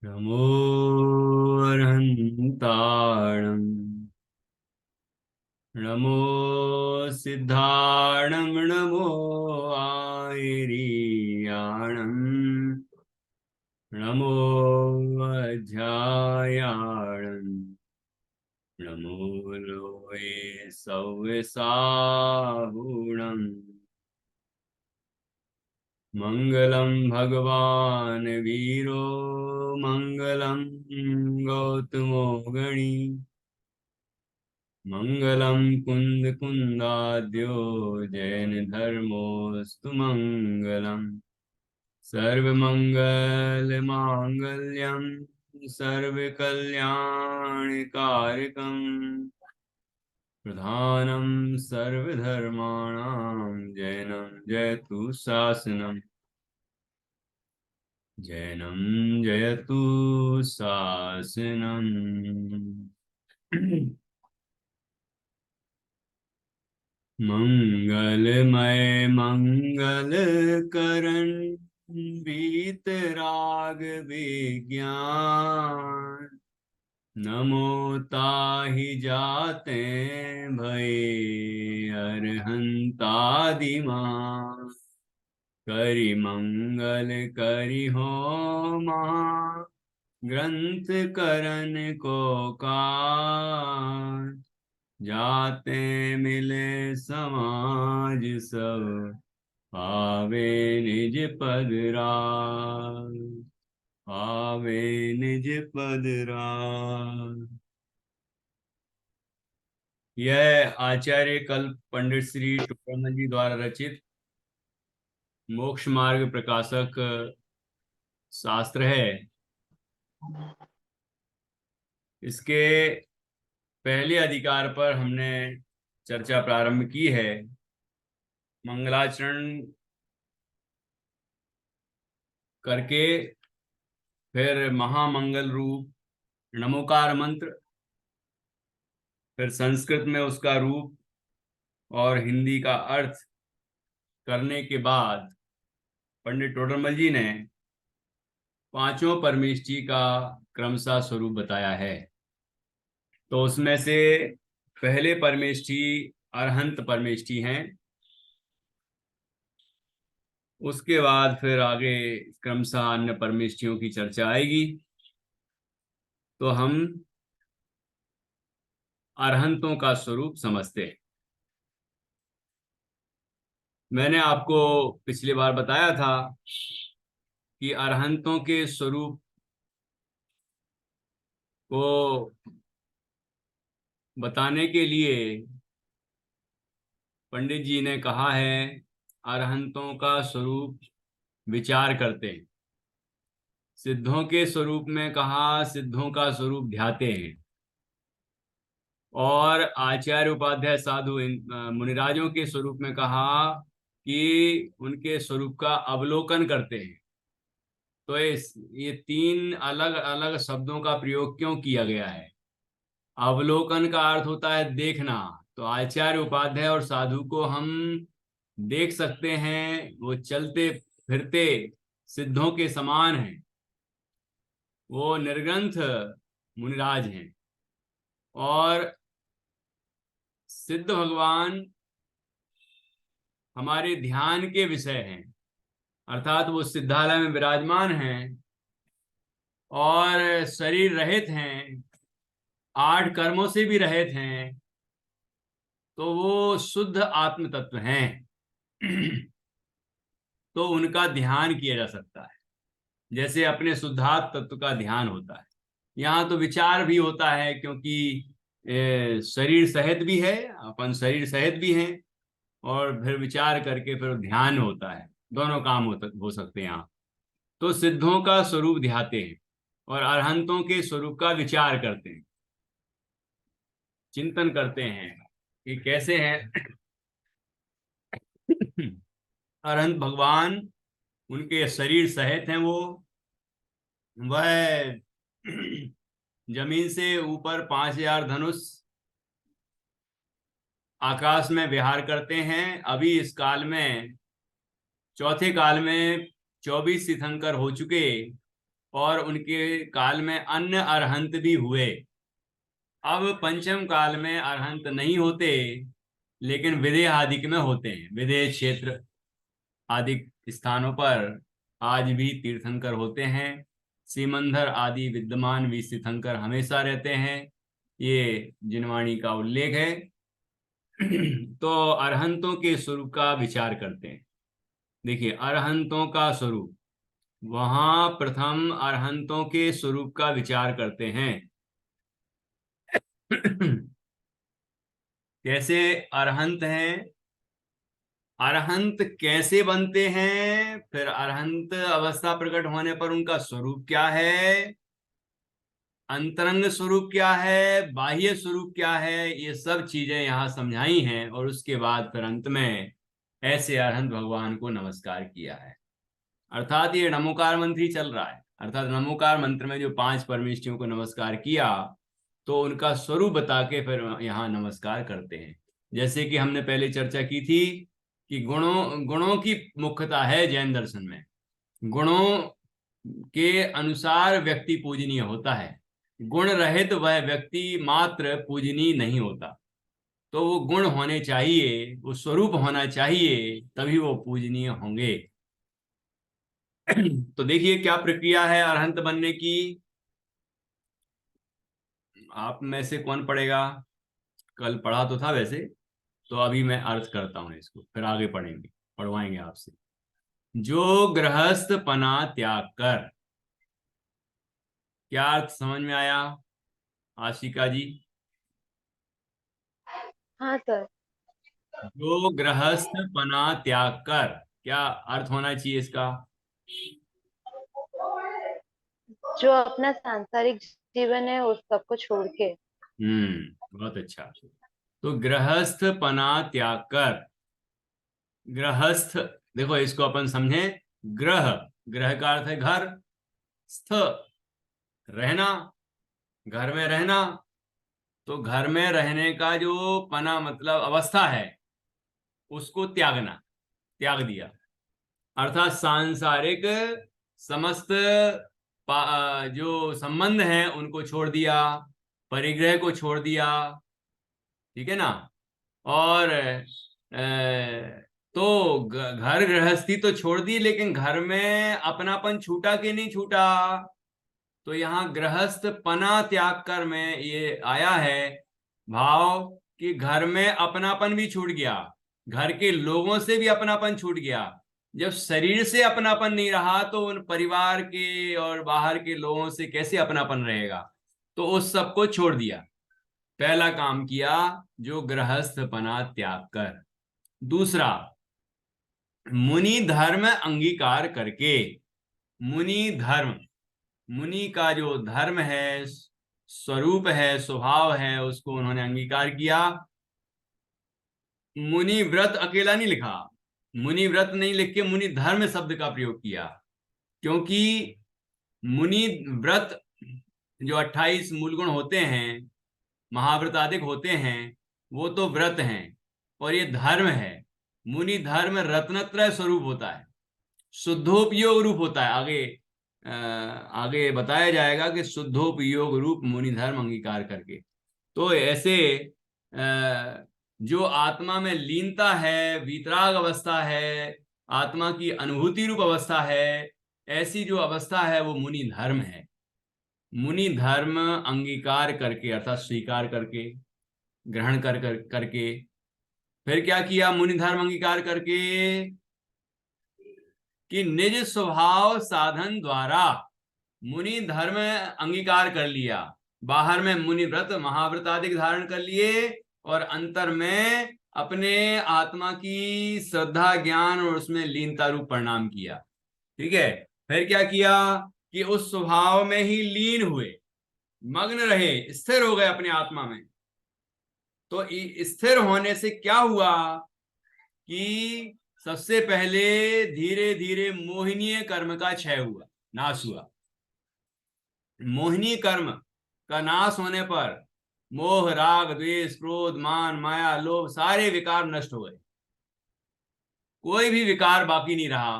नमो अर्हन्ताणं नमो सिद्धाणं नमो आयर्याणं नमो अध्यायाणं नमो लोये सव्यसाहुणम् मङ्गलं भगवान् वीरो मङ्गलं गौतमो गणी मङ्गलं कुन्दकुन्दाद्यो जैनधर्मोऽस्तु मङ्गलम् सर्वमङ्गलमाङ्गल्यं सर्वकल्याणकारकम् प्रधानं सर्वधर्माणां जैनं जयतु शासनम् जैनं जयतु शासनम्। मंगलमय मंगल करण वीतराग विज्ञान नमो ताहि जाते भय अरहंतादिमां करि मंगल करि हो महा ग्रंथ करन को काज जाते मिले समाज सब पावे निज पद राज पावे निज पद राज। यह आचार्य कल्प पंडित श्री टोडरमल जी द्वारा रचित मोक्ष मार्ग प्रकाशक शास्त्र है। इसके पहले अधिकार पर हमने चर्चा प्रारंभ की है। मंगलाचरण करके फिर महामंगल रूप नमोकार मंत्र, फिर संस्कृत में उसका रूप और हिंदी का अर्थ करने के बाद पंडित टोडरमल जी ने पांचों परमेष्ठी का क्रमशः स्वरूप बताया है। तो उसमें से पहले परमेष्ठी अरहंत परमेष्ठी हैं। उसके बाद फिर आगे क्रमशः अन्य परमेष्ठियों की चर्चा आएगी। तो हम अरहंतों का स्वरूप समझते हैं। मैंने आपको पिछली बार बताया था कि अरहंतों के स्वरूप को बताने के लिए पंडित जी ने कहा है अरहंतों का स्वरूप विचार करते हैं। सिद्धों के स्वरूप में कहा सिद्धों का स्वरूप ध्याते हैं। और आचार्य उपाध्याय साधु मुनिराजों के स्वरूप में कहा कि उनके स्वरूप का अवलोकन करते हैं। तो ये तीन अलग अलग शब्दों का प्रयोग क्यों किया गया है? अवलोकन का अर्थ होता है देखना। तो आचार्य उपाध्याय और साधु को हम देख सकते हैं, वो चलते फिरते सिद्धों के समान हैं, वो निर्ग्रंथ मुनिराज हैं। और सिद्ध भगवान हमारे ध्यान के विषय हैं, अर्थात वो सिद्धालय में विराजमान हैं और शरीर रहित हैं, 8 कर्मों से भी रहित हैं। तो वो शुद्ध आत्म तत्व हैं। तो उनका ध्यान किया जा सकता है जैसे अपने शुद्धात्म तत्व का ध्यान होता है। यहाँ तो विचार भी होता है क्योंकि शरीर सहित भी है, अपन शरीर सहित भी हैं, और फिर विचार करके फिर ध्यान होता है। दोनों काम हो सकते हैं यहाँ। तो सिद्धों का स्वरूप ध्याते हैं और अरहंतों के स्वरूप का विचार करते हैं, चिंतन करते हैं कि कैसे हैं। अरहंत भगवान, उनके शरीर सहित हैं। वह जमीन से ऊपर 5,000 धनुष आकाश में विहार करते हैं। अभी इस काल में, चौथे काल में 24 तीर्थंकर हो चुके और उनके काल में अन्य अरहंत भी हुए। अब पंचम काल में अरहंत नहीं होते, लेकिन विदेह आदि में होते हैं। विदेह क्षेत्र आदि स्थानों पर आज भी तीर्थंकर होते हैं। सीमंधर आदि विद्यमान भी तीर्थंकर हमेशा रहते हैं, ये जिनवाणी का उल्लेख है। तो अरहंतों के स्वरूप का विचार करते हैं। देखिए, अरहंतों का स्वरूप, वहां प्रथम अरहंतों के स्वरूप का विचार करते हैं। कैसे अरहंत हैं, अरहंत कैसे बनते हैं, फिर अरहंत अवस्था प्रकट होने पर उनका स्वरूप क्या है, अंतरंग स्वरूप क्या है, बाह्य स्वरूप क्या है, ये सब चीजें यहाँ समझाई हैं। और उसके बाद फिर अंत में ऐसे अरहंत भगवान को नमस्कार किया है। अर्थात ये नमोकार मंत्र ही चल रहा है। अर्थात नमोकार मंत्र में जो 5 परमेष्ठियों को नमस्कार किया, तो उनका स्वरूप बता के फिर यहाँ नमस्कार करते हैं। जैसे कि हमने पहले चर्चा की थी कि गुणों गुणों की मुख्यता है जैन दर्शन में। गुणों के अनुसार व्यक्ति पूजनीय होता है। गुण रहित वह व्यक्ति मात्र पूजनीय नहीं होता। तो वो गुण होने चाहिए, वो स्वरूप होना चाहिए, तभी वो पूजनीय होंगे। तो देखिए क्या प्रक्रिया है अरहंत बनने की। आप में से कौन पढ़ेगा? कल पढ़ा तो था वैसे। तो अभी मैं अर्थ करता हूं इसको, फिर आगे पढ़ेंगे, पढ़वाएंगे आपसे। जो गृहस्थ पना त्याग कर, क्या अर्थ समझ में आया आशिका जी? हाँ सर। जो गृहस्थ पना त्याग कर, क्या अर्थ होना चाहिए इसका? जो अपना सांसारिक जीवन है उस सबको छोड़ के। बहुत अच्छा। तो गृहस्थ पना त्याग कर, गृहस्थ, देखो इसको अपन समझे। ग्रह, ग्रह का अर्थ है घर, स्थ रहना, घर में रहना। तो घर में रहने का जो पना मतलब अवस्था है, उसको त्यागना, त्याग दिया। अर्थात सांसारिक समस्त जो संबंध हैं उनको छोड़ दिया, परिग्रह को छोड़ दिया। ठीक है ना? और तो घर गृहस्थी तो छोड़ दी, लेकिन घर में अपनापन छूटा कि नहीं छूटा? तो यहाँ गृहस्थ पना त्याग कर में ये आया है भाव कि घर में अपनापन भी छूट गया, घर के लोगों से भी अपनापन छूट गया। जब शरीर से अपनापन नहीं रहा, तो उन परिवार के और बाहर के लोगों से कैसे अपनापन रहेगा? तो उस सब को छोड़ दिया, पहला काम किया जो गृहस्थ पना त्याग कर। दूसरा, मुनि धर्म अंगीकार करके, मुनि धर्म, मुनि का जो धर्म है, स्वरूप है, स्वभाव है, उसको उन्होंने अंगीकार किया। मुनि व्रत अकेला नहीं लिखा, मुनि व्रत नहीं लिख के मुनि धर्म शब्द का प्रयोग किया। क्योंकि मुनि व्रत जो 28 मूल गुण होते हैं, महाव्रताधिक होते हैं, वो तो व्रत हैं, और ये धर्म है। मुनि धर्म रत्नत्रय स्वरूप होता है, शुद्धोपयोग रूप होता है। आगे बताया जाएगा कि शुद्धोपयोग रूप मुनि धर्म अंगीकार करके। तो ऐसे जो आत्मा में लीनता है, वीतराग अवस्था है, आत्मा की अनुभूति रूप अवस्था है, ऐसी जो अवस्था है वो मुनि धर्म है। मुनि धर्म अंगीकार करके, अर्थात स्वीकार करके, ग्रहण करके, फिर क्या किया मुनि धर्म अंगीकार करके? कि निज स्वभाव साधन द्वारा मुनि धर्म अंगीकार कर लिया। बाहर में मुनि व्रत महाव्रत आदि धारण कर लिए, और अंतर में अपने आत्मा की श्रद्धा ज्ञान और उसमें लीनता रूप परिणाम किया। ठीक है? फिर क्या किया कि उस स्वभाव में ही लीन हुए, मग्न रहे, स्थिर हो गए अपने आत्मा में। तो स्थिर होने से क्या हुआ कि सबसे पहले धीरे धीरे मोहिनीय कर्म का क्षय हुआ, नाश हुआ। मोहिनी कर्म का नाश होने पर मोह राग द्वेष क्रोध मान माया लोभ सारे विकार नष्ट हो गए, कोई भी विकार बाकी नहीं रहा।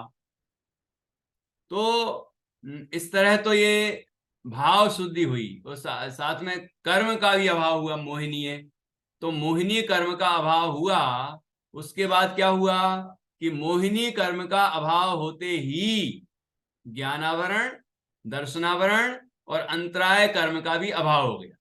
तो इस तरह तो ये भाव शुद्धि हुई, और साथ में कर्म का भी अभाव हुआ, मोहिनीय। तो मोहिनी कर्म का अभाव हुआ, उसके बाद क्या हुआ कि मोहिनी कर्म का अभाव होते ही ज्ञानावरण, दर्शनावरण और अंतराय कर्म का भी अभाव हो गया।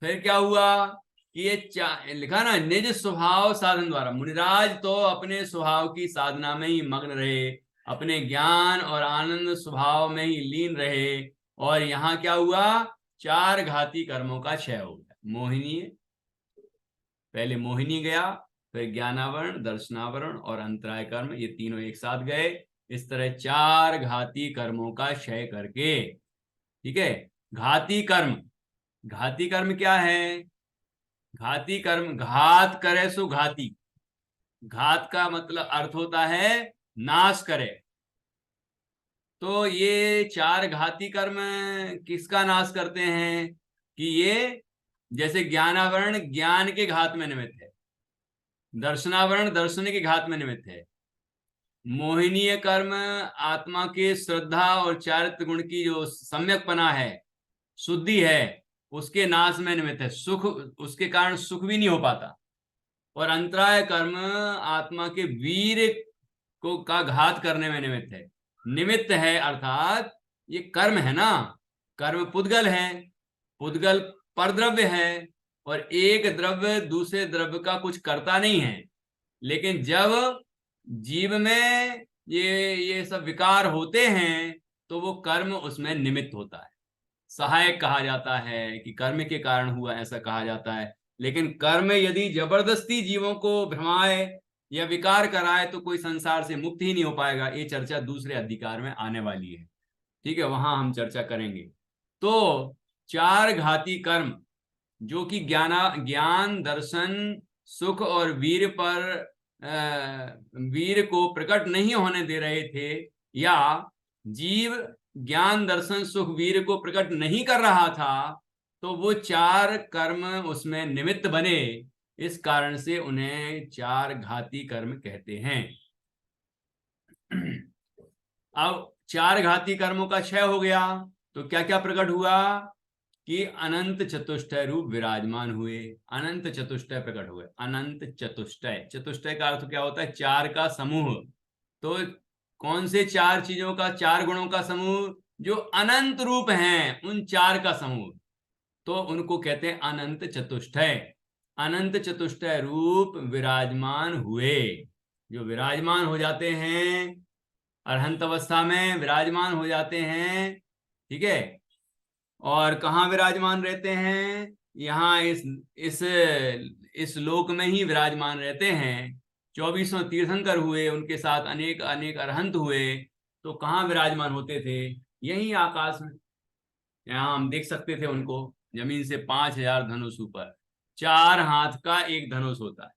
फिर क्या हुआ कि ये लिखा ना, निज स्वभाव साधन द्वारा, मुनिराज तो अपने स्वभाव की साधना में ही मग्न रहे, अपने ज्ञान और आनंद स्वभाव में ही लीन रहे, और यहाँ क्या हुआ, चार घाती कर्मों का क्षय हो गया। मोहिनी, पहले मोहिनी गया, फिर ज्ञानावरण, दर्शनावरण और अंतराय कर्म, ये तीनों एक साथ गए। इस तरह चार घाती कर्मों का क्षय करके, ठीक है। घाती कर्म, घाती कर्म क्या है? घाती कर्म, घात करे सो घाती। घात का मतलब अर्थ होता है नाश करे। तो ये चार घाती कर्म किसका नाश करते हैं? कि ये जैसे ज्ञानावरण ज्ञान के घात में निमित्त है, दर्शनावरण दर्शन के घात में निमित्त है, मोहिनीय कर्म आत्मा के श्रद्धा और चारित्र गुण की जो सम्यकपना है, शुद्धि है, उसके नाश में निमित्त है, सुख उसके कारण सुख भी नहीं हो पाता। और अंतराय कर्म आत्मा के वीर को का घात करने में निमित्त है। निमित्त है अर्थात ये कर्म है ना, कर्म पुद्गल है, पुद्गल परद्रव्य है, और एक द्रव्य दूसरे द्रव्य का कुछ करता नहीं है। लेकिन जब जीव में ये सब विकार होते हैं तो वो कर्म उसमें निमित्त होता है, सहायक कहा जाता है, कि कर्म के कारण हुआ, ऐसा कहा जाता है। लेकिन कर्म यदि जबरदस्ती जीवों को भ्रमाए या विकार कराए तो कोई संसार से मुक्त ही नहीं हो पाएगा। ये चर्चा दूसरे अधिकार में आने वाली है, ठीक है, वहां हम चर्चा करेंगे। तो चार घाती कर्म जो कि ज्ञान, दर्शन, सुख और वीर पर वीर को प्रकट नहीं होने दे रहे थे, या जीव ज्ञान, दर्शन, सुख, वीर को प्रकट नहीं कर रहा था, तो वो चार कर्म उसमें निमित्त बने। इस कारण से उन्हें चार घाती कर्म कहते हैं। अब चार घाती कर्मों का क्षय हो गया तो क्या क्या प्रकट हुआ कि अनंत चतुष्टय रूप विराजमान हुए। अनंत चतुष्टय प्रकट हुए। अनंत चतुष्टय, चतुष्टय का अर्थ क्या होता है? चार का समूह। तो कौन से चार चीजों का, चार गुणों का समूह? जो अनंत रूप हैं उन चार का समूह, तो उनको कहते हैं अनंत चतुष्टय। अनंत चतुष्टय रूप विराजमान हुए, जो विराजमान हो जाते हैं अरहंत अवस्था में, विराजमान हो जाते हैं, ठीक है। और कहाँ विराजमान रहते हैं? यहाँ इस लोक में ही विराजमान रहते हैं। 24 तीर्थंकर हुए, उनके साथ अनेक अनेक अरहंत हुए, तो कहाँ विराजमान होते थे? यही आकाश में। यहाँ हम देख सकते थे उनको, जमीन से 5000 धनुष ऊपर। चार हाथ का एक धनुष होता है,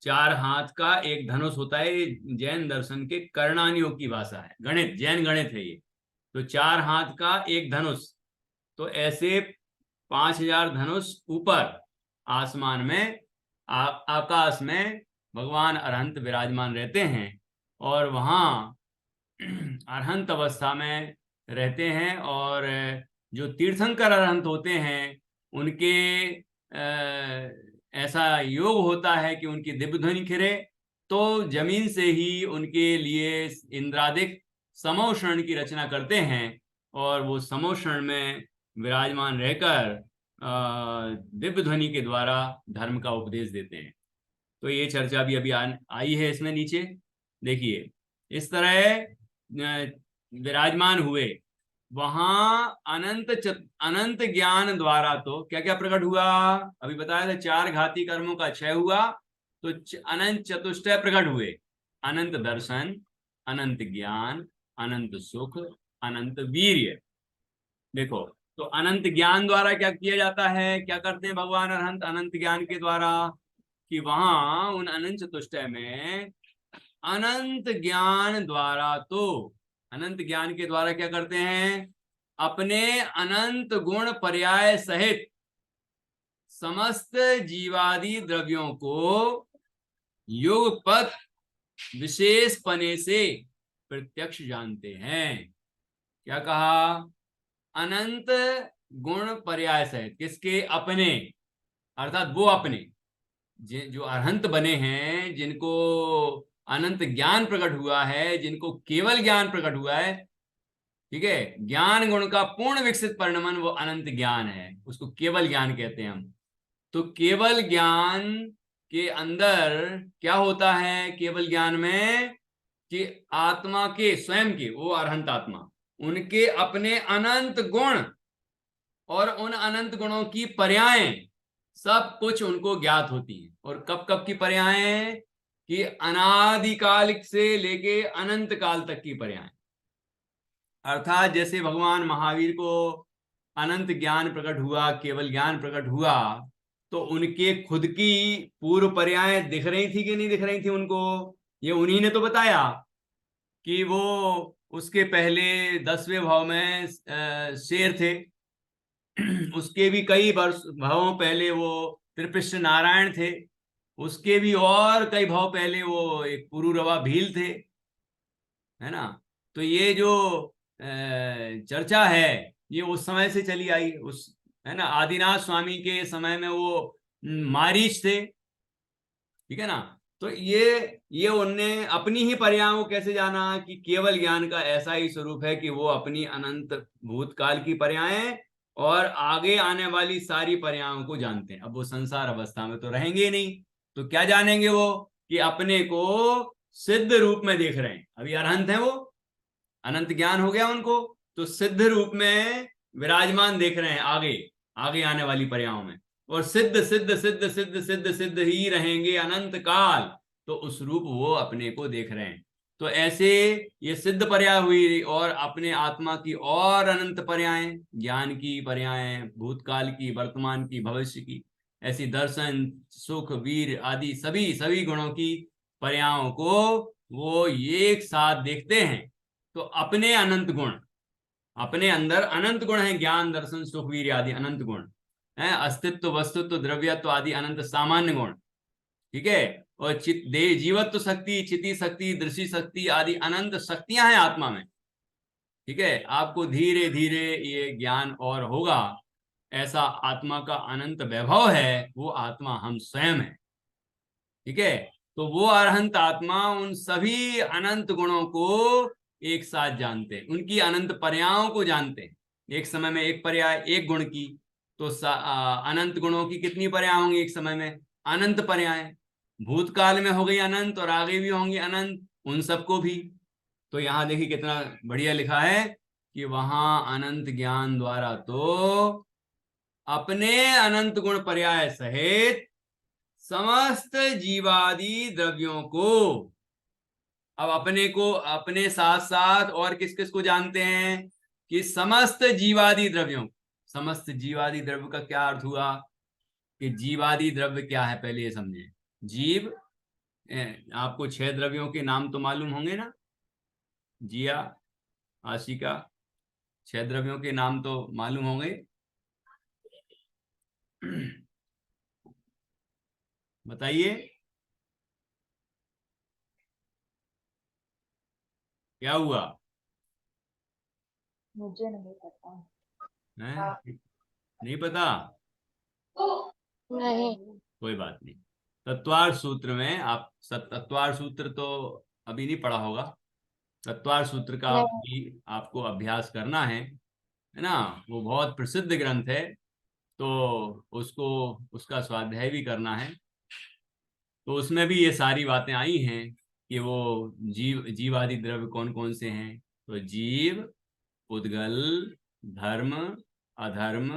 चार हाथ का एक धनुष होता है। जैन दर्शन के कर्णानियों की भाषा है, गणित, जैन गणित है ये। तो चार हाथ का एक धनुष, तो ऐसे 5000 धनुष ऊपर आसमान में, आकाश में भगवान अरहंत विराजमान रहते हैं, और वहाँ अरहंत अवस्था में रहते हैं। और जो तीर्थंकर अरहंत होते हैं उनके ऐसा योग होता है कि उनकी दिव्य ध्वनि खिरे, तो जमीन से ही उनके लिए इंद्रादिक समोषण की रचना करते हैं, और वो समोषण में विराजमान रहकर दिव्य ध्वनि के द्वारा धर्म का उपदेश देते हैं। तो ये चर्चा भी अभी आई है इसमें नीचे, देखिए। इस तरह विराजमान हुए वहां अनंत ज्ञान द्वारा। तो क्या क्या प्रकट हुआ? अभी बताया था, चार घाती कर्मों का क्षय हुआ, तो अनंत चतुष्टय प्रकट हुए। अनंत दर्शन, अनंत ज्ञान, अनंत सुख, अनंत वीर्य। देखो, तो अनंत ज्ञान द्वारा क्या किया जाता है? क्या करते हैं भगवान अरहंत अनंत ज्ञान के द्वारा? कि वहां उन अनंत चतुष्टय में अनंत ज्ञान द्वारा, तो अनंत ज्ञान के द्वारा क्या करते हैं? अपने अनंत गुण पर्याय सहित समस्त जीवादि द्रव्यों को युगपत विशेष पने से प्रत्यक्ष जानते हैं। क्या कहा? अनंत गुण पर्याय सहित। किसके? अपने, अर्थात वो अपने जो अरहंत बने हैं, जिनको अनंत ज्ञान प्रकट हुआ है, जिनको केवल ज्ञान प्रकट हुआ है, ठीक है, ज्ञान गुण का पूर्ण विकसित परिणमन वो अनंत ज्ञान है, उसको केवल ज्ञान कहते हैं हम। तो केवल ज्ञान के अंदर क्या होता है? केवल ज्ञान में कि आत्मा के स्वयं के, वो अरहंत आत्मा, उनके अपने अनंत गुण और उन अनंत गुणों की पर्यायें सब कुछ उनको ज्ञात होती हैं। और कब कब की पर्यायें? कि अनादिकाल से लेके अनंत काल तक की पर्यायें। अर्थात जैसे भगवान महावीर को अनंत ज्ञान प्रकट हुआ, केवल ज्ञान प्रकट हुआ, तो उनके खुद की पूर्व पर्यायें दिख रही थी कि नहीं दिख रही थी उनको? ये उन्हीं ने तो बताया कि वो उसके पहले 10वें भाव में शेर थे, उसके भी कई वर्ष भावों पहले वो त्रिपिष्ट नारायण थे, उसके भी और कई भाव पहले वो एक पुरूरवा भील थे, है ना। तो ये जो चर्चा है ये उस समय से चली आई, उस, है ना, आदिनाथ स्वामी के समय में वो मारीच थे, ठीक है ना। तो ये उनने अपनी ही पर्यायों को कैसे जाना कि केवल ज्ञान का ऐसा ही स्वरूप है कि वो अपनी अनंत भूतकाल की पर्यायें और आगे आने वाली सारी पर्यायों को जानते हैं। अब वो संसार अवस्था में तो रहेंगे नहीं, तो क्या जानेंगे वो? कि अपने को सिद्ध रूप में देख रहे हैं। अभी अरहंत है वो, अनंत ज्ञान हो गया उनको, तो सिद्ध रूप में विराजमान देख रहे हैं आगे आगे आने वाली पर्यायों में। और सिद्ध सिद्ध सिद्ध सिद्ध सिद्ध सिद्ध ही रहेंगे अनंत काल, तो उस रूप वो अपने को देख रहे हैं। तो ऐसे ये सिद्ध पर्याय हुई, और अपने आत्मा की और अनंत पर्यायें, ज्ञान की पर्यायें, भूतकाल की, वर्तमान की, भविष्य की, ऐसी दर्शन, सुख, वीर आदि सभी सभी गुणों की पर्यायों को वो एक साथ देखते हैं। तो अपने अनंत गुण, अपने अंदर अनंत गुण हैं, ज्ञान, दर्शन, सुख, वीर आदि अनंत गुण हैं, अस्तित्व, वस्तुत्व, द्रव्यत्व आदि अनंत सामान्य गुण, ठीक है। और चित दे जीवत्व शक्ति, चिति शक्ति, दृष्टि शक्ति आदि अनंत शक्तियां हैं आत्मा में, ठीक है। आपको धीरे धीरे ये ज्ञान और होगा, ऐसा आत्मा का अनंत वैभव है, वो आत्मा हम स्वयं है, ठीक है। तो वो अरहंत आत्मा उन सभी अनंत गुणों को एक साथ जानते हैं, उनकी अनंत पर्यायों को जानते हैं। एक समय में एक पर्याय एक गुण की, तो अनंत गुणों की कितनी पर्याय होंगी एक समय में? अनंत पर्याय। भूतकाल में हो गई अनंत, और आगे भी होंगी अनंत, उन सबको भी। तो यहां देखिए कितना बढ़िया लिखा है कि वहां अनंत ज्ञान द्वारा तो अपने अनंत गुण पर्याय सहित समस्त जीवादि द्रव्यों को, अब अपने को अपने साथ साथ और किस किस को जानते हैं? कि समस्त जीवादि द्रव्यों। समस्त जीवादि द्रव्य का क्या अर्थ हुआ? कि जीवादि द्रव्य क्या है पहले ये समझे। जीव, आपको 6 द्रव्यों के नाम तो मालूम होंगे ना? जिया, आशिका, 6 द्रव्यों के नाम तो मालूम होंगे। बताइए क्या हुआ? मुझे नहीं पता। है? नहीं पता? नहीं। कोई बात नहीं। तत्वार सूत्र में आप तत्वार सूत्र तो अभी नहीं पढ़ा होगा। तत्वार सूत्र का नहीं। भी आपको अभ्यास करना है ना। वो बहुत प्रसिद्ध ग्रंथ है, तो उसको, उसका स्वाध्याय भी करना है। तो उसमें भी ये सारी बातें आई हैं कि वो जीव आदि द्रव्य कौन कौन से हैं। तो जीव, उद्गल, धर्म, अधर्म,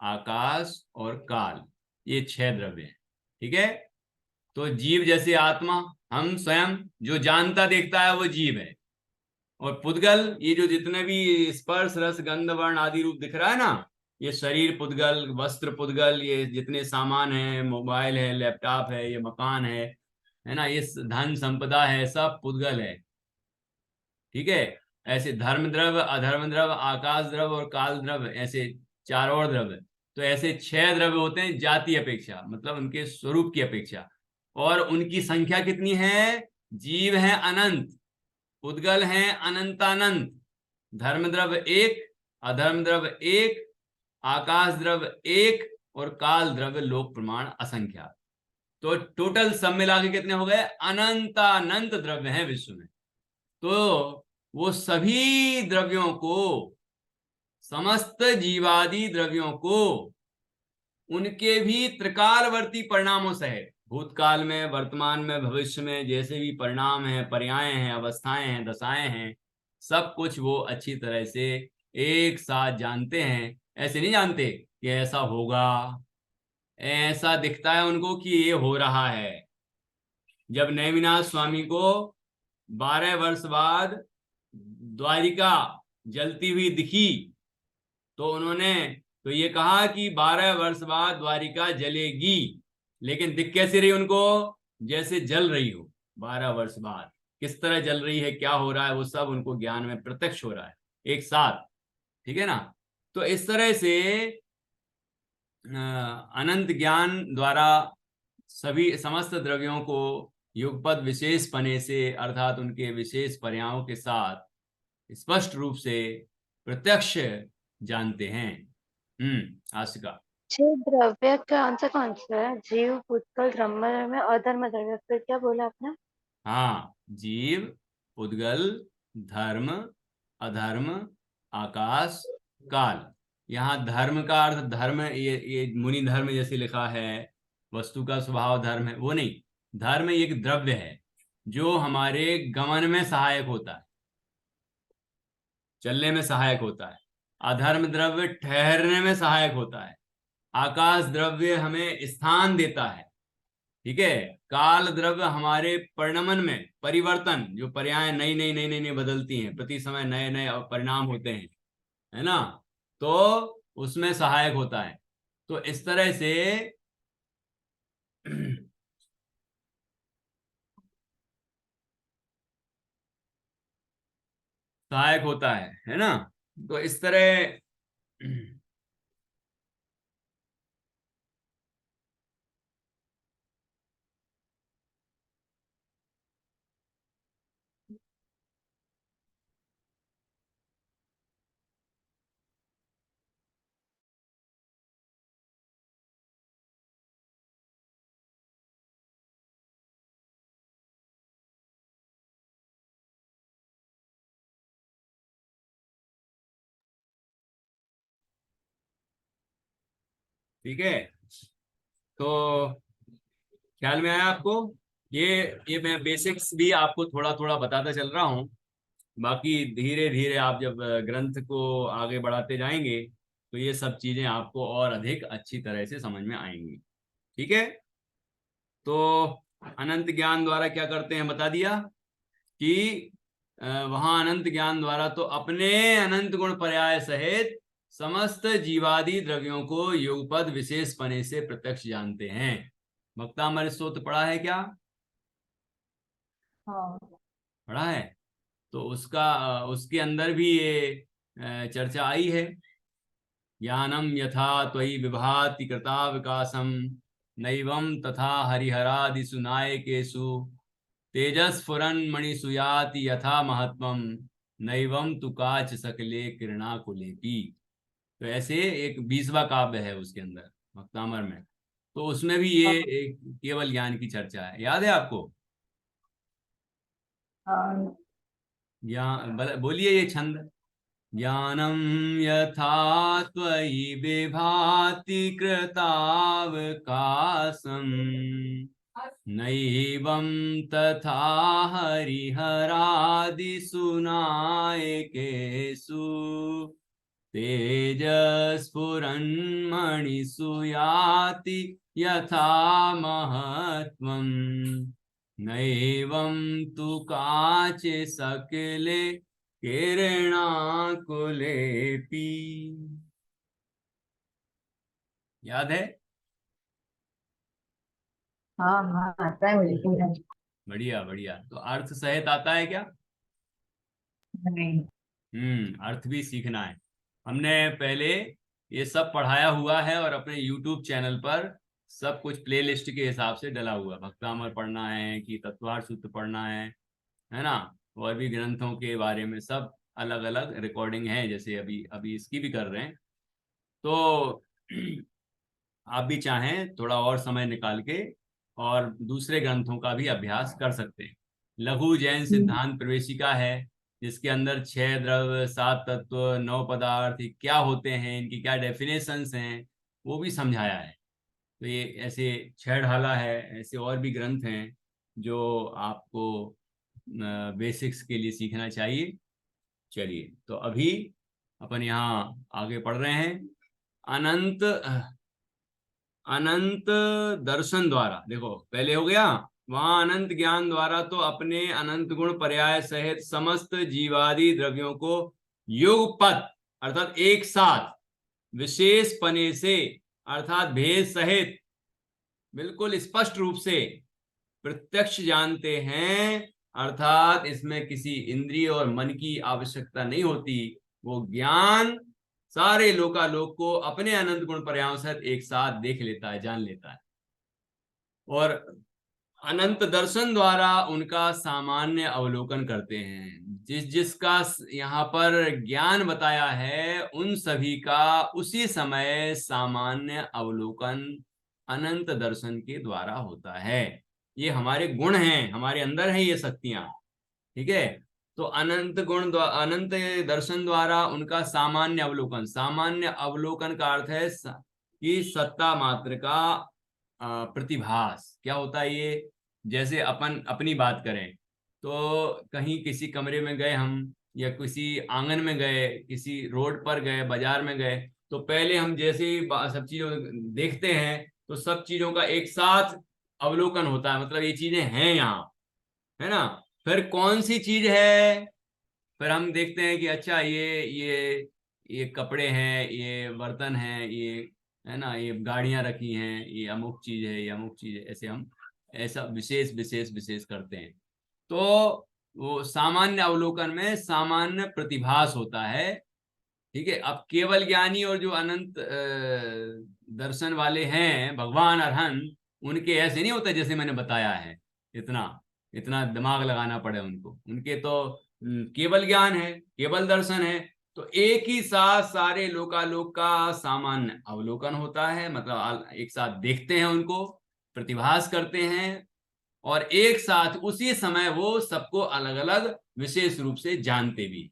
आकाश और काल, ये 6 द्रव्य हैं, ठीक है। तो जीव जैसे आत्मा, हम स्वयं जो जानता देखता है वो जीव है। और पुद्गल, ये जो जितने भी स्पर्श रस गंध वर्ण आदि रूप दिख रहा है ना, ये शरीर पुद्गल, वस्त्र पुद्गल, ये जितने सामान है, मोबाइल है, लैपटॉप है, ये मकान है ना, ये धन संपदा है, सब पुद्गल है, ठीक है। ऐसे धर्म द्रव्य, अधर्म द्रव्य, आकाश द्रव्य और काल द्रव्य, ऐसे 4 और द्रव्य। तो ऐसे 6 द्रव्य होते हैं जाति अपेक्षा, मतलब उनके स्वरूप की अपेक्षा। और उनकी संख्या कितनी है? जीव है अनंत, पुद्गल हैं अनंतानंत, धर्म द्रव्य एक, अधर्म द्रव्य एक, आकाश द्रव्य एक, और काल द्रव्य लोक प्रमाण असंख्या। तो टोटल सब मिला के कितने हो गए? अनंतानंत द्रव्य हैं विश्व में। तो वो सभी द्रव्यों को, समस्त जीवादि द्रव्यों को, उनके भी त्रिकालवर्ती परिणामों सहित, भूतकाल में, वर्तमान में, भविष्य में जैसे भी परिणाम हैं, पर्याय हैं, अवस्थाएं हैं, दशाएं हैं, सब कुछ वो अच्छी तरह से एक साथ जानते हैं। ऐसे नहीं जानते कि ऐसा होगा, ऐसा दिखता है उनको कि ये हो रहा है। जब नेमिनाथ स्वामी को 12 वर्ष बाद द्वारिका जलती हुई दिखी, तो उन्होंने तो ये कहा कि 12 वर्ष बाद द्वारिका जलेगी, लेकिन दिख कैसे रही उनको? जैसे जल रही हो। 12 वर्ष बाद किस तरह जल रही है, क्या हो रहा है, वो सब उनको ज्ञान में प्रत्यक्ष हो रहा है एक साथ। ठीक है ना? तो इस तरह से अनंत ज्ञान द्वारा सभी समस्त द्रव्यों को युगपद विशेष पने से, अर्थात उनके विशेष पर्यायों के साथ स्पष्ट रूप से प्रत्यक्ष जानते हैं। आशिका। छह द्रव्य कौन से है? जीव, भूतकाल, ब्रह्म द्रव्य, अधर्म द्रव्य, फिर क्या बोला आपने? हाँ, जीव, उद्गल, धर्म, अधर्म, आकाश, काल। यहाँ धर्म का अर्थ धर्म, ये मुनि धर्म जैसे लिखा है, वस्तु का स्वभाव धर्म है, वो नहीं। धर्म एक द्रव्य है जो हमारे गमन में सहायक होता है, चलने में सहायक होता है। अधर्म द्रव्य ठहरने में सहायक होता है। आकाश द्रव्य हमें स्थान देता है। ठीक है। काल द्रव्य हमारे परिणमन में, परिवर्तन, जो पर्याय नई नई नई नई नई बदलती हैं, प्रति समय नए नए परिणाम होते हैं, है ना, तो उसमें सहायक होता है। तो इस तरह से सहायक होता है ना। तो इस तरह ठीक है। तो ख्याल में आया आपको? ये ये मैं बेसिक्स भी आपको थोड़ा थोड़ा बताता चल रहा हूँ। बाकी धीरे धीरे आप जब ग्रंथ को आगे बढ़ाते जाएंगे तो ये सब चीजें आपको और अधिक अच्छी तरह से समझ में आएंगी। ठीक है। तो अनंत ज्ञान द्वारा क्या करते हैं बता दिया कि वहां अनंत ज्ञान द्वारा तो अपने अनंत गुण पर्याय सहित समस्त जीवादि द्रव्यों को युगपद विशेष पने से प्रत्यक्ष जानते हैं। भक्तामृत स्तोत्र पढ़ा है क्या? हाँ। पढ़ा है। तो उसका उसके अंदर भी ये चर्चा आई है। ज्ञानम यथा त्वयि विभाति कृता विकासम, नैवं तथा हरिहरादिषु नायकेषु, तेजस्फुरन् मणिषु याति यथा महत्वम, नैवं तु काच सकले किरणाकुलेपि। तो ऐसे एक 20वां काव्य है उसके अंदर, भक्तामर में। तो उसमें भी ये हाँ। एक केवल ज्ञान की चर्चा है। याद है आपको? हाँ। बोलिए ये छंद। ज्ञानं यथा त्वयि विभाति कृतावकाशम्, नैवं तथा हरिहरादिषु नायकेषु, तेजस्फुरन्मणिषु याति यथा महत्त्वम्, नैवं तु काचे सकले किरणाकुलेपि। याद है? हाँ हाँ, आता है मुझे पूरा। बढ़िया बढ़िया। तो अर्थ सहित आता है क्या? नहीं। अर्थ भी सीखना है। हमने पहले ये सब पढ़ाया हुआ है और अपने YouTube चैनल पर सब कुछ प्लेलिस्ट के हिसाब से डला हुआ है। भक्तामर पढ़ना है कि तत्वार सूत्र पढ़ना है ना, और भी ग्रंथों के बारे में सब अलग अलग रिकॉर्डिंग है, जैसे अभी अभी इसकी भी कर रहे हैं। तो आप भी चाहें थोड़ा और समय निकाल के और दूसरे ग्रंथों का भी अभ्यास कर सकते हैं। लघु जैन सिद्धांत प्रवेशिका है, जिसके अंदर 6 द्रव्य, 7 तत्व, 9 पदार्थ ये क्या होते हैं, इनकी क्या डेफिनेशंस हैं, वो भी समझाया है। तो ये ऐसे 6 ढाला है, ऐसे और भी ग्रंथ हैं जो आपको बेसिक्स के लिए सीखना चाहिए। चलिए, तो अभी अपन यहाँ आगे पढ़ रहे हैं। अनंत अनंत दर्शन द्वारा, देखो पहले हो गया वहां अनंत ज्ञान द्वारा, तो अपने अनंत गुण पर्याय सहित समस्त जीवादि द्रव्यों को युगपत अर्थात एक साथ, विशेष पने से अर्थात भेद सहित, बिल्कुल स्पष्ट रूप से प्रत्यक्ष जानते हैं, अर्थात इसमें किसी इंद्रिय और मन की आवश्यकता नहीं होती। वो ज्ञान सारे लोकालोक को अपने अनंत गुण पर्यायों सहित एक साथ देख लेता है, जान लेता है। और अनंत दर्शन द्वारा उनका सामान्य अवलोकन करते हैं। जिसका यहाँ पर ज्ञान बताया है, उन सभी का उसी समय सामान्य अवलोकन अनंत दर्शन के द्वारा होता है। ये हमारे गुण हैं, हमारे अंदर है ये शक्तियां, ठीक है। तो अनंत गुण अनंत दर्शन द्वारा उनका सामान्य अवलोकन, सामान्य अवलोकन का अर्थ है कि सत्ता मात्र का प्रतिभास। क्या होता है ये? जैसे अपन अपनी बात करें तो कहीं किसी कमरे में गए हम, या किसी आंगन में गए, किसी रोड पर गए, बाजार में गए, तो पहले हम जैसे ही सब चीजों देखते हैं तो सब चीजों का एक साथ अवलोकन होता है, मतलब ये चीजें हैं यहाँ, है ना। फिर कौन सी चीज है, फिर हम देखते हैं कि अच्छा ये कपड़े हैं, ये बर्तन हैं, ये है ना, ये गाड़ियां रखी हैं, ये अमुक चीज है, ये अमुक चीज है, ऐसे हम ऐसा विशेष विशेष विशेष करते हैं। तो वो सामान्य अवलोकन में सामान्य प्रतिभास होता है, ठीक है। अब केवल ज्ञानी और जो अनंत दर्शन वाले हैं, भगवान अरहंत, उनके ऐसे नहीं होता जैसे मैंने बताया है। इतना इतना दिमाग लगाना पड़े उनको, उनके तो केवल ज्ञान है, केवल दर्शन है। तो एक ही साथ सारे लोकालोक का सामान्य अवलोकन होता है, मतलब एक साथ देखते हैं उनको, प्रतिभास करते हैं, और एक साथ उसी समय वो सबको अलग अलग विशेष रूप से जानते भी।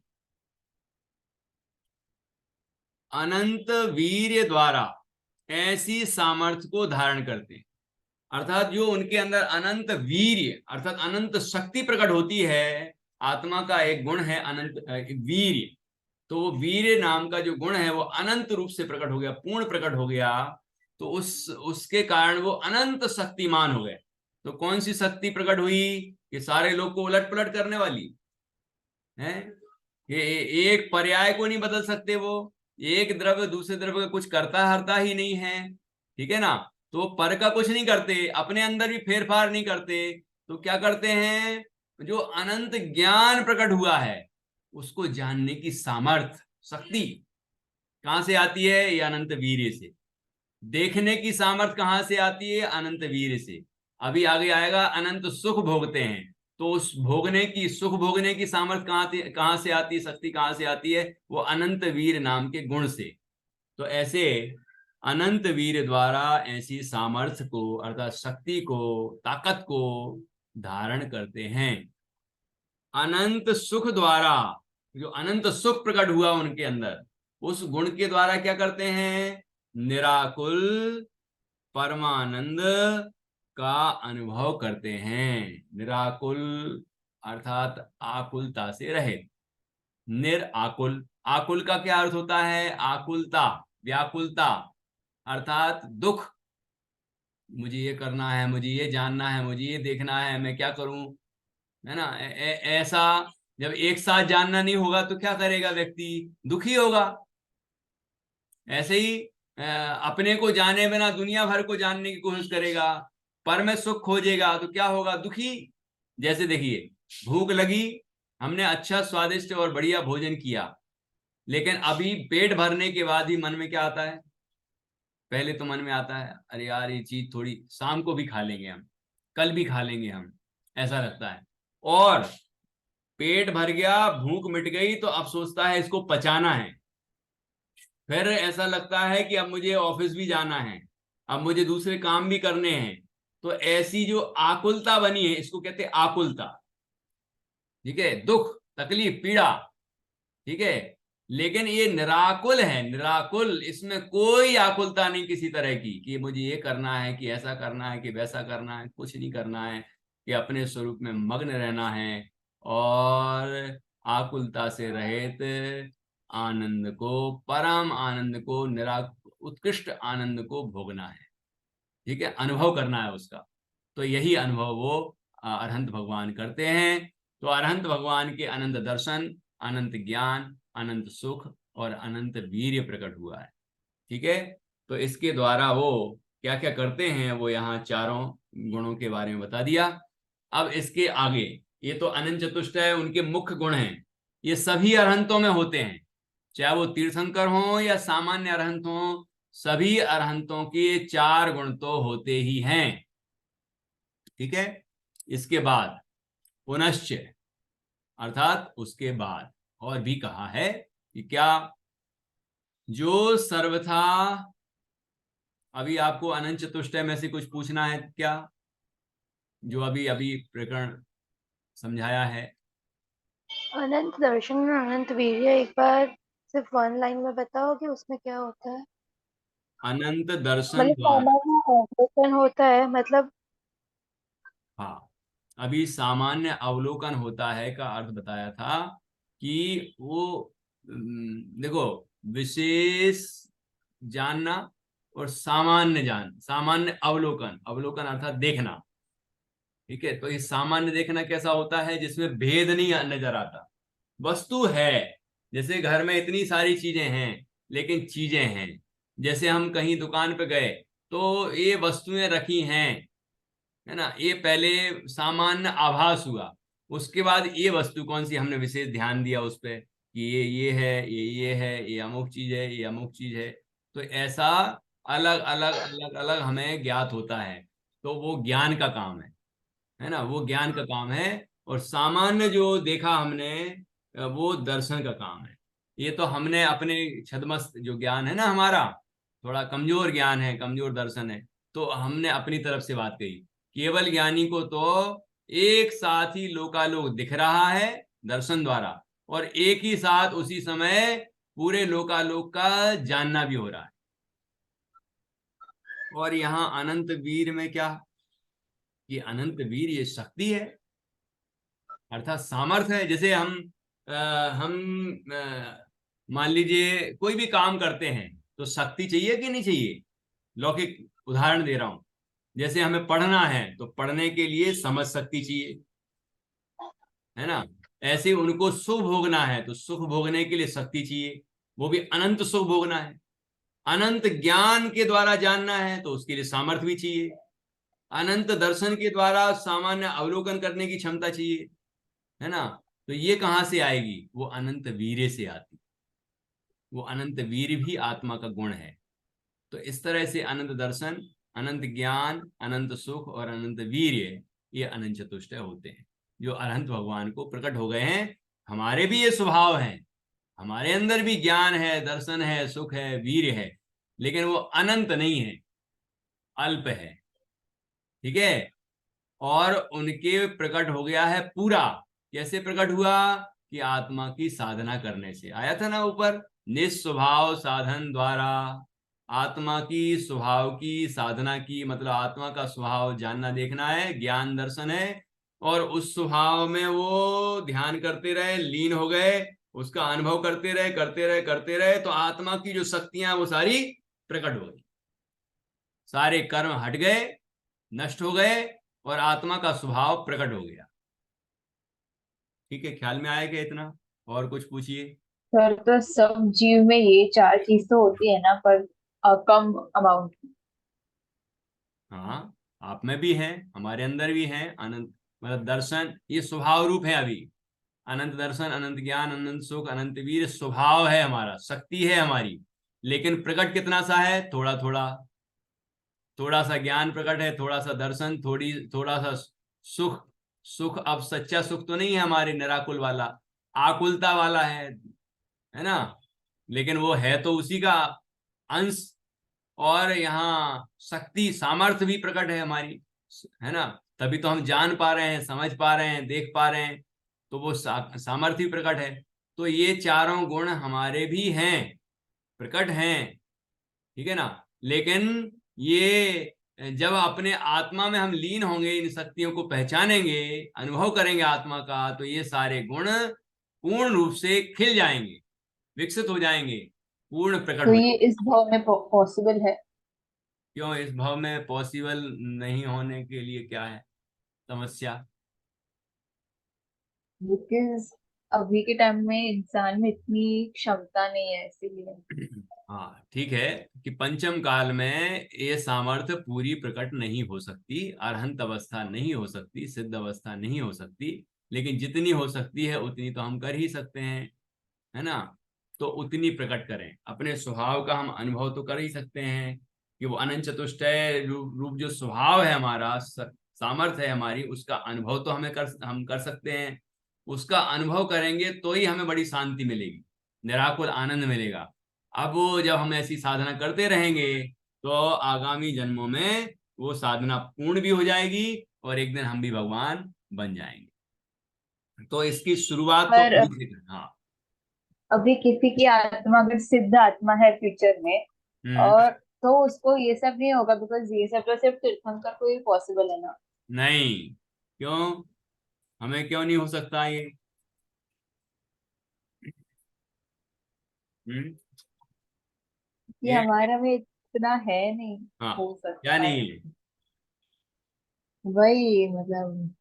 अनंत वीर्य द्वारा ऐसी सामर्थ्य को धारण करते हैं, अर्थात जो उनके अंदर अनंत वीर्य अर्थात अनंत शक्ति प्रकट होती है। आत्मा का एक गुण है अनंत वीर्य। तो वो वीर्य नाम का जो गुण है वो अनंत रूप से प्रकट हो गया, पूर्ण प्रकट हो गया। तो उसके कारण वो अनंत शक्तिमान हो गए। तो कौन सी शक्ति प्रकट हुई? कि सारे लोग को उलट पलट करने वाली है। ये एक पर्याय को नहीं बदल सकते वो, एक द्रव्य दूसरे द्रव्य का कुछ करता हरता ही नहीं है, ठीक है ना। तो वो पर का कुछ नहीं करते, अपने अंदर भी फेरफार नहीं करते। तो क्या करते हैं? जो अनंत ज्ञान प्रकट हुआ है उसको जानने की सामर्थ, शक्ति कहां से आती है? ये अनंत वीर्य से। देखने की सामर्थ कहां से आती है? अनंत वीर्य से। अभी आगे आएगा अनंत सुख भोगते हैं, तो उस भोगने की, सुख भोगने की सामर्थ कहां से आती है, शक्ति कहां से आती है? वो अनंत वीर नाम के गुण से। तो ऐसे अनंत वीर द्वारा ऐसी सामर्थ्य को अर्थात शक्ति को, ताकत को धारण करते हैं। अनंत सुख द्वारा, जो अनंत सुख प्रकट हुआ उनके अंदर, उस गुण के द्वारा क्या करते हैं? निराकुल परमानंद का अनुभव करते हैं। निराकुल अर्थात आकुलता से रहित। निराकुल, आकुल का क्या अर्थ होता है? आकुलता, व्याकुलता, अर्थात दुख। मुझे ये करना है, मुझे ये जानना है, मुझे ये देखना है, मैं क्या करूं, है ना। ऐसा जब एक साथ जानना नहीं होगा तो क्या करेगा व्यक्ति? दुखी होगा। ऐसे ही अपने को जाने बिना दुनिया भर को जानने की कोशिश करेगा, पर में सुख खोजेगा तो क्या होगा? दुखी। जैसे देखिए, भूख लगी, हमने अच्छा स्वादिष्ट और बढ़िया भोजन किया, लेकिन अभी पेट भरने के बाद ही मन में क्या आता है? पहले तो मन में आता है अरे यार ये चीज थोड़ी शाम को भी खा लेंगे हम, कल भी खा लेंगे हम, ऐसा लगता है। और पेट भर गया, भूख मिट गई, तो अब सोचता है इसको पचाना है। फिर ऐसा लगता है कि अब मुझे ऑफिस भी जाना है, अब मुझे दूसरे काम भी करने हैं। तो ऐसी जो आकुलता बनी है, इसको कहते हैं आकुलता। ठीक है, दुख, तकलीफ, पीड़ा। ठीक है, लेकिन ये निराकुल है, निराकुल, इसमें कोई आकुलता नहीं किसी तरह की कि मुझे ये करना है, कि ऐसा करना है, कि वैसा करना है। कुछ नहीं करना है, कि अपने स्वरूप में मग्न रहना है और आकुलता से रहित आनंद को, परम आनंद को, उत्कृष्ट आनंद को भोगना है। ठीक है, अनुभव करना है उसका। तो यही अनुभव वो अरहंत भगवान करते हैं। तो अरहंत भगवान के अनंत दर्शन, अनंत ज्ञान, अनंत सुख और अनंत वीर्य प्रकट हुआ है। ठीक है, तो इसके द्वारा वो क्या क्या करते हैं, वो यहाँ चारों गुणों के बारे में बता दिया। अब इसके आगे, ये तो अनंत चतुष्ट है, उनके मुख्य गुण हैं। ये सभी अरहंतों में होते हैं, चाहे वो तीर्थंकर हो या सामान्य अरहंत हो, सभी अरहंतों के चार गुण तो होते ही हैं। ठीक है, इसके बाद पुनश्च, अर्थात उसके बाद और भी कहा है कि क्या, जो सर्वथा, अभी आपको अनंत चतुष्टय में से कुछ पूछना है क्या, जो अभी अभी प्रकरण समझाया है? अनंत दर्शन और अनंत वीर्य एक बार सिर्फ वन लाइन में बताओ कि उसमें क्या होता है। अनंत दर्शन मतलब द्वारा, सामान्य अवलोकन होता है मतलब। हाँ, अभी सामान्य अवलोकन होता है का अर्थ बताया था कि वो देखो, विशेष जानना और सामान्य जान, सामान्य अवलोकन, अवलोकन अर्थात देखना। ठीक है, तो ये सामान्य देखना कैसा होता है, जिसमें भेद नहीं नजर आता। वस्तु है, जैसे घर में इतनी सारी चीजें हैं, लेकिन चीजें हैं। जैसे हम कहीं दुकान पे गए, तो ये वस्तुएं रखी हैं, है ना, ये पहले सामान्य आभास हुआ। उसके बाद ये वस्तु कौन सी, हमने विशेष ध्यान दिया उस पर कि ये है, ये है, ये अमुक चीज है, ये अमुक चीज है। तो ऐसा अलग अलग अलग अलग हमें ज्ञात होता है। तो वो ज्ञान का काम है ना, वो ज्ञान का काम है। और सामान्य जो देखा हमने, वो दर्शन का काम है। ये तो हमने अपने छदमस्त जो ज्ञान है ना हमारा, थोड़ा कमजोर ज्ञान है, कमजोर दर्शन है, तो हमने अपनी तरफ से बात कही। केवल ज्ञानी को तो एक साथ ही लोकालोक दिख रहा है दर्शन द्वारा, और एक ही साथ उसी समय पूरे लोकालोक का जानना भी हो रहा है। और यहाँ अनंत वीर में क्या, ये अनंत वीर ये शक्ति है, अर्थात सामर्थ्य है। जैसे हम मान लीजिए कोई भी काम करते हैं, तो शक्ति चाहिए कि नहीं चाहिए। लौकिक उदाहरण दे रहा हूं, जैसे हमें पढ़ना है, तो पढ़ने के लिए समझ शक्ति चाहिए, है ना। ऐसे उनको सुख भोगना है, तो सुख भोगने के लिए शक्ति चाहिए, वो भी अनंत सुख भोगना है। अनंत ज्ञान के द्वारा जानना है, तो उसके लिए सामर्थ्य भी चाहिए। अनंत दर्शन के द्वारा सामान्य अवलोकन करने की क्षमता चाहिए, है ना। तो ये कहां से आएगी, वो अनंत वीर्य से आती। वो अनंत वीर्य भी आत्मा का गुण है। तो इस तरह से अनंत दर्शन, अनंत ज्ञान, अनंत सुख और अनंत वीर्य, ये अनंत चतुष्टय होते हैं, जो अनंत भगवान को प्रकट हो गए हैं। हमारे भी ये स्वभाव है, हमारे अंदर भी ज्ञान है, दर्शन है, सुख है, वीर्य है, लेकिन वो अनंत नहीं है, अल्प है। ठीक है, और उनके प्रकट हो गया है पूरा। कैसे प्रकट हुआ, कि आत्मा की साधना करने से। आया था ना ऊपर, निस्वभाव साधन द्वारा आत्मा की स्वभाव की साधना की, मतलब आत्मा का स्वभाव जानना देखना है, ज्ञान दर्शन है। और उस स्वभाव में वो ध्यान करते रहे, लीन हो गए, उसका अनुभव करते रहे, करते रहे, करते रहे, तो आत्मा की जो शक्तियां वो सारी प्रकट हो गई। सारे कर्म हट गए, नष्ट हो गए, और आत्मा का स्वभाव प्रकट हो गया। ठीक है, ख्याल में आया क्या इतना? और कुछ पूछिए। सर तो सब जीव में ये चार चीज तो होती है ना, पर कम अमाउंट। हाँ, आप में भी है, हमारे अंदर भी है अनंत, मतलब दर्शन ये स्वभाव रूप है अभी। अनंत दर्शन, अनंत ज्ञान, अनंत सुख, अनंत वीर स्वभाव है हमारा, शक्ति है हमारी। लेकिन प्रकट कितना सा है, थोड़ा थोड़ा। थोड़ा सा ज्ञान प्रकट है, थोड़ा सा दर्शन, थोड़ा सा सुख, सुख अब सच्चा सुख तो नहीं है हमारे निराकुल वाला, आकुलता वाला है ना, लेकिन वो है तो उसी का अंश। और यहाँ शक्ति सामर्थ्य भी प्रकट है हमारी, है ना, तभी तो हम जान पा रहे हैं, समझ पा रहे हैं, देख पा रहे हैं, तो वो सामर्थ्य भी प्रकट है। तो ये चारों गुण हमारे भी हैं, प्रकट हैं, ठीक है ना। लेकिन ये जब अपने आत्मा में हम लीन होंगे, इन शक्तियों को पहचानेंगे, अनुभव करेंगे आत्मा का, तो ये सारे गुण पूर्ण रूप से खिल जाएंगे, विकसित हो जाएंगे, पूर्ण प्रकट तो हो ये जाएंगे। इस भाव में पॉसिबल है? क्यों इस भाव में पॉसिबल नहीं होने के लिए क्या है समस्या? बिकॉज अभी के टाइम में इंसान में इतनी क्षमता नहीं है, इसीलिए। हाँ ठीक है, कि पंचम काल में ये सामर्थ्य पूरी प्रकट नहीं हो सकती, अरहंत अवस्था नहीं हो सकती, सिद्ध अवस्था नहीं हो सकती, लेकिन जितनी हो सकती है उतनी तो हम कर ही सकते हैं, है ना। तो उतनी प्रकट करें, अपने स्वभाव का हम अनुभव तो कर ही सकते हैं, कि वो अनंत चतुष्टय रूप जो स्वभाव है हमारा, सामर्थ्य है हमारी, उसका अनुभव तो हम कर सकते हैं। उसका अनुभव करेंगे तो ही हमें बड़ी शांति मिलेगी, निराकुल आनंद मिलेगा। अब वो जब हम ऐसी साधना करते रहेंगे, तो आगामी जन्मों में वो साधना पूर्ण भी हो जाएगी, और एक दिन हम भी भगवान बन जाएंगे। तो इसकी शुरुआत तो पर अभी से करना। हाँ। अभी किसी की आत्मा अगर सिद्ध आत्मा है फ्यूचर में, हम्म। और तो उसको ये सब नहीं होगा, बिकॉज ये सब तो सिर्फ तीर्थंकर को ही पॉसिबल है ना। नहीं, क्यों, हमें क्यों नहीं हो सकता ये? हम्म। कि ये हमारा में इतना है नहीं। हाँ, हो क्या सकता नहीं है, है? वही मतलब।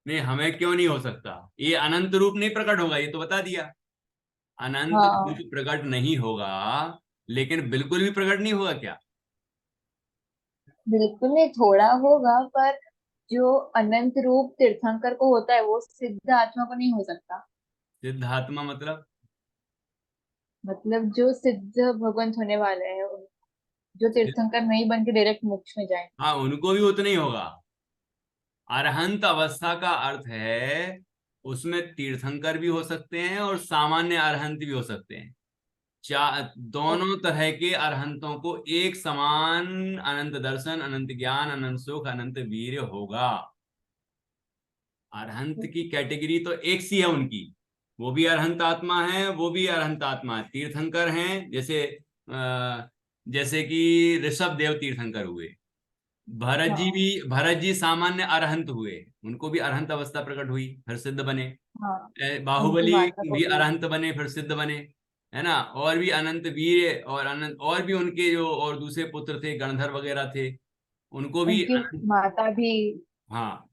नहीं, हमें क्यों नहीं हो सकता? ये अनंत रूप नहीं प्रकट होगा, ये तो बता दिया। अनंत रूप हाँ, प्रकट नहीं होगा, लेकिन बिल्कुल भी प्रकट नहीं होगा क्या? बिल्कुल नहीं, थोड़ा होगा, पर जो अनंत रूप तीर्थंकर को होता है वो सिद्ध आत्मा को नहीं हो सकता। सिद्धात्मा मतलब? मतलब जो सिद्ध भगवंत होने वाले हैं, जो तीर्थंकर नहीं बन के डायरेक्ट मोक्ष में जाए। हाँ, उनको भी उतना ही होगा। अरहंत अवस्था का अर्थ है उसमें तीर्थंकर भी हो सकते हैं और सामान्य अरहंत भी हो सकते हैं। दोनों तरह के अरहंतों को एक समान अनंत दर्शन, अनंत ज्ञान, अनंत सुख, अनंत वीर्य होगा। अरहंत की कैटेगरी तो एक सी है उनकी, वो भी अरहंत आत्मा है, वो भी अरहंत आत्मा है, तीर्थंकर हैं, जैसे कि ऋषभ देव तीर्थंकर हुए, हाँ, भरत जी सामान्य अरहंत हुए, उनको भी अरहंत अवस्था प्रकट हुई, फिर सिद्ध बने। हाँ, उनकी बाहुबली माता को भी भी। अरहंत बने, फिर सिद्ध बने, है ना। और भी अनंत वीर और अनंत, और भी उनके जो और दूसरे पुत्र थे, गणधर वगैरह थे, उनको भी उनकी माता भी। हाँ,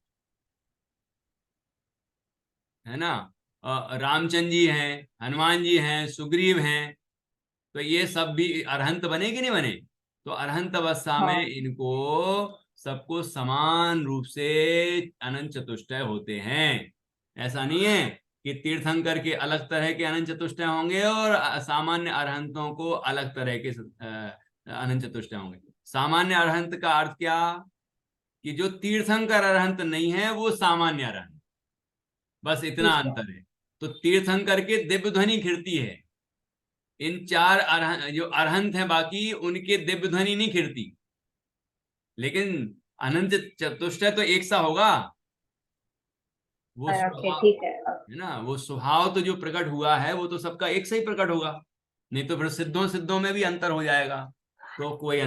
है ना। रामचंद्र जी हैं, हनुमान जी हैं, सुग्रीव हैं, तो ये सब भी अरहंत बने कि नहीं बने? तो अरहंत अवस्था में हाँ, इनको सबको समान रूप से अनंत चतुष्टय होते हैं। ऐसा नहीं है कि तीर्थंकर के अलग तरह के अनंत चतुष्टय होंगे और सामान्य अरहंतों को अलग तरह के अनंत चतुष्टय होंगे। सामान्य अरहंत का अर्थ क्या, कि जो तीर्थंकर अरहंत नहीं है वो सामान्य अरहंत, बस इतना ठीक है। अंतर है। तो तीर्थंकर के दिव्य ध्वनि खिरती है, इन चार जो अरहंत हैं बाकी, उनके दिव्य ध्वनि नहीं खिरती, लेकिन अनंत चतुष्टय तो एक सा होगा। वो ओके, स्वभाव, ठीक है। है ना, वो स्वभाव तो जो प्रकट हुआ है वो तो सबका एक से ही प्रकट होगा, नहीं तो फिर सिद्धों सिद्धों में भी अंतर हो जाएगा, तो कोई